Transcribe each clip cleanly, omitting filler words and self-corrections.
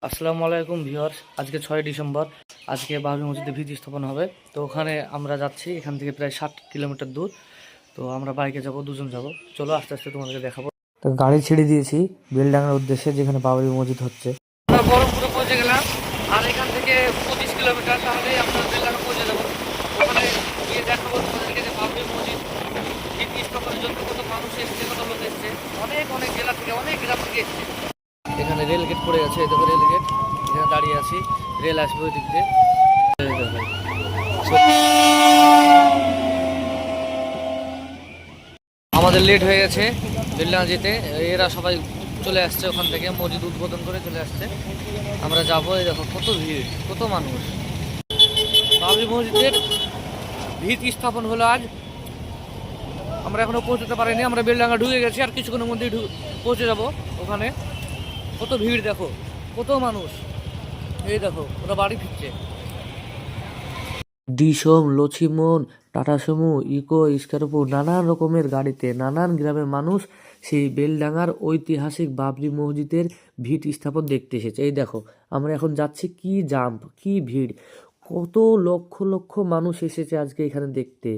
আসসালামু আলাইকুম ভিউয়ার্স। আজকে 6 ডিসেম্বর। আজকে বাবরি মসজিদে ভিত স্থাপন হবে। তো ওখানে আমরা যাচ্ছি, এখান থেকে প্রায় 60 কিলোমিটার দূর। তো আমরা বাইকে যাব, দুজন যাব। চলো আস্তে আস্তে তোমাদেরকে দেখাবো। তো গাড়ি ছেড়ে দিয়েছি বেলডাঙ্গার উদ্দেশ্যে, যেখানে বাবরি মসজিদ হচ্ছে। আমরা বহরমপুরে পৌঁছে গেলাম, আর এখান থেকে 25 কিলোমিটার, তাহলেই আমরা বেলডাঙ্গা পৌঁছে যাবো। ওখানে গিয়ে দেখাবো তোমাদেরকে যে বাবরি মসজিদ ভিত স্থাপনের জন্য কত মানুষ এসছে, কত লোক এসছে। অনেক অনেক জেলা থেকে, অনেক গ্রাম থেকে এসছে। এখানে রেল গেট পড়ে আছে, দেখো রেল গেট। এখানে দাঁড়িয়ে আছি, রেল আসবে ওই দিক দিয়ে। আমাদের লেট হয়ে গেছে বেলডাঙা যেতে। এরা সবাই চলে আসছে ওখান থেকে, মসজিদ উদ্বোধন করে চলে আসছে। আমরা যাবো। এই দেখো কত ভিড়, কত মানুষ। বাবরি মসজিদের ভিত স্থাপন হলো আজ। আমরা এখনো পৌঁছতে পারিনি, আমরা বেলডাঙা ঢুকে গেছি, আর কিছুক্ষণের মধ্যেই পৌঁছে যাব ওখানে। কত ভিড় দেখো, কত মানুষ। এই দেখো ওরা বাড়ি ফিরছে। ডিসম, Lachhiman, tata Sumo, eco, Scorpio, নানান রকমের গাড়িতে নানান গ্রামের মানুষ সেই বেলডাঙার ঐতিহাসিক বাবরি মসজিদের ভিত স্থাপন দেখতে এসেছে। এই দেখো আমরা এখন যাচ্ছি, কি জাম্প, কি ভিড়, কত লক্ষ লক্ষ মানুষ এসেছে আজকে এখানে দেখতে।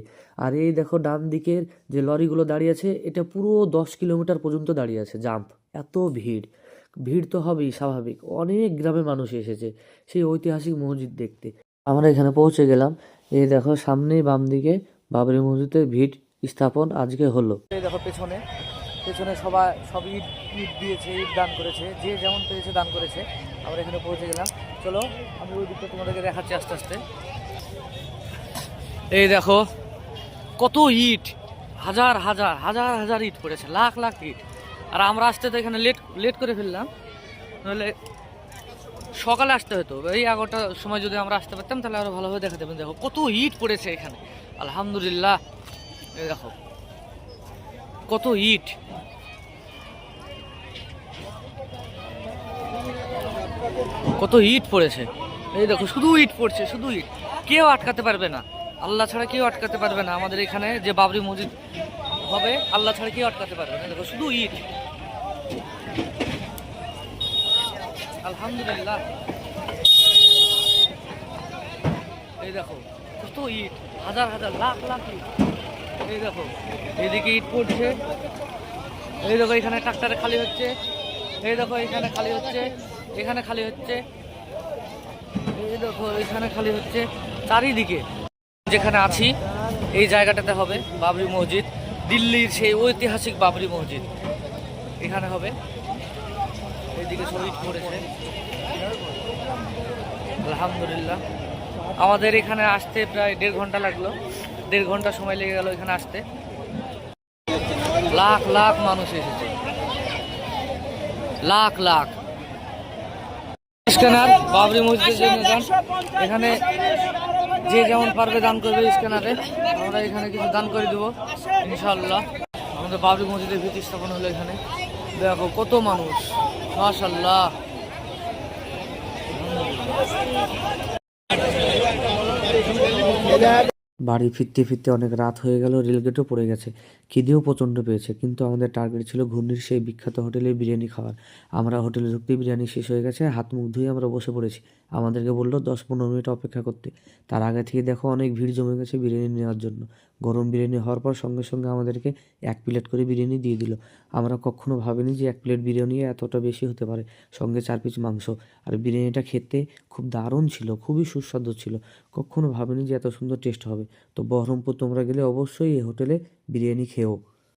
আর এই দেখো ডান দিকের যে লরিগুলো দাঁড়িয়ে আছে, এটা পুরো 10 কিলোমিটার পর্যন্ত দাঁড়িয়ে আছে জাম্প। এত ভিড়, ভিড় তো হবেই স্বাভাবিক, অনেক গ্রামের মানুষ এসেছে সেই ঐতিহাসিক মসজিদ দেখতে। আমরা এখানে পৌঁছে গেলাম। এই দেখো সামনেই বাম দিকে বাবরি মসজিদের ভিত স্থাপন আজকে হলো। এই দেখো পেছনে, পেছনে সব ইট ইট দিয়েছে, ইট দান করেছে, যে যেমন পেয়েছে দান করেছে। আমরা এখানে পৌঁছে গেলাম। চলো আমি ওই দিকটা তোমাদেরকে দেখাচ্ছি আস্তে আস্তে। এই দেখো কত ইট, হাজার হাজার হাজার হাজার ইট পড়েছে, লাখ লাখ ইট। আর আমরা আসতে তো এখানে লেট লেট করে ফেললাম, নাহলে সকালে আসতে হতো। এই 11টার সময় যদি আমরা আসতে পারতাম তাহলে আরো ভালোভাবে দেখাতে পারতাম। দেখো কত ইট পড়েছে এখানে, আলহামদুলিল্লাহ। এই দেখো কত ইট, কত ইট পড়েছে। এই দেখো শুধু ইট পড়ছে, শুধু ইট। কেউ আটকাতে পারবে না, আল্লাহ ছাড়া কেউ আটকাতে পারবে না। আমাদের এখানে যে বাবরি মসজিদ হবে, আল্লাহ ছাড়া কেউ আটকাতে পারবে না। দেখো শুধু ইট, আলহামদুলিল্লাহ। এই দেখো কত ইট, হাজার হাজার লাখ লাখ ইট। এই দেখো এইদিকে ইট পড়ছে, এই দেখো এখানে ট্রাক্টরে খালি হচ্ছে, এই দেখো এখানে খালি হচ্ছে, এখানে খালি হচ্ছে, এই দেখো এখানে খালি হচ্ছে। চারিদিকে যেখানে আছি এই জায়গাটাতে হবে বাবরি মসজিদ, দিল্লির সেই ঐতিহাসিক বাবরি মসজিদ এখানে হবে। এইদিকে সব ইট পড়েছে, আলহামদুলিল্লাহ। আমাদের এখানে আসতে প্রায় 1.5 ঘন্টা লাগলো, 1.5 ঘন্টা সময় লেগে গেল এখানে আসতে। লাখ লাখ মানুষ এসেছে, লাখ লাখ। স্ক্যানার বাবরি মসজিদের জন্য দান, এখানে যে যেমন পারবে দান করবে স্ক্যানারে। আমরা এখানে কিছু দান করে দেবো ইনশাআল্লাহ। আমাদের বাবরি মসজিদের ভিত স্থাপন হলো এখানে। দেখো কত মানুষ, মাশাআল্লাহ। বাড়ি ফিরতে ফিরতে অনেক রাত হয়ে গেল, রেলগেটও পড়ে গেছে, খিদেও প্রচণ্ড পেয়েছে। কিন্তু আমাদের টার্গেট ছিল ঘূর্ণির সেই বিখ্যাত হোটেলে বিরিয়ানি খাওয়ার। আমরা হোটেলে ঢুকতেই বিরিয়ানি শেষ হয়ে গেছে, হাত মুখ ধুয়ে আমরা বসে পড়েছি। আমাদেরকে বললো 10-15 মিনিট অপেক্ষা করতে। তার আগে থেকে দেখো অনেক ভিড় জমে গেছে বিরিয়ানি নেওয়ার জন্য। গরম বিরিয়ানি হওয়ার পর সঙ্গে সঙ্গে আমাদেরকে 1 প্লেট করে বিরিয়ানি দিয়ে দিল। আমরা কখনো ভাবিনি যে 1 প্লেট বিরিয়ানি এতটা বেশি হতে পারে, সঙ্গে 4 পিস মাংস। আর বিরিয়ানিটা খেতে খুব দারুণ ছিল, খুবই সুস্বাদু ছিল। কখনো ভাবিনি যে এত সুন্দর টেস্ট হবে। তো বহরমপুর তোমরা গেলে অবশ্যই এই হোটেলে বিরিয়ানি খেও।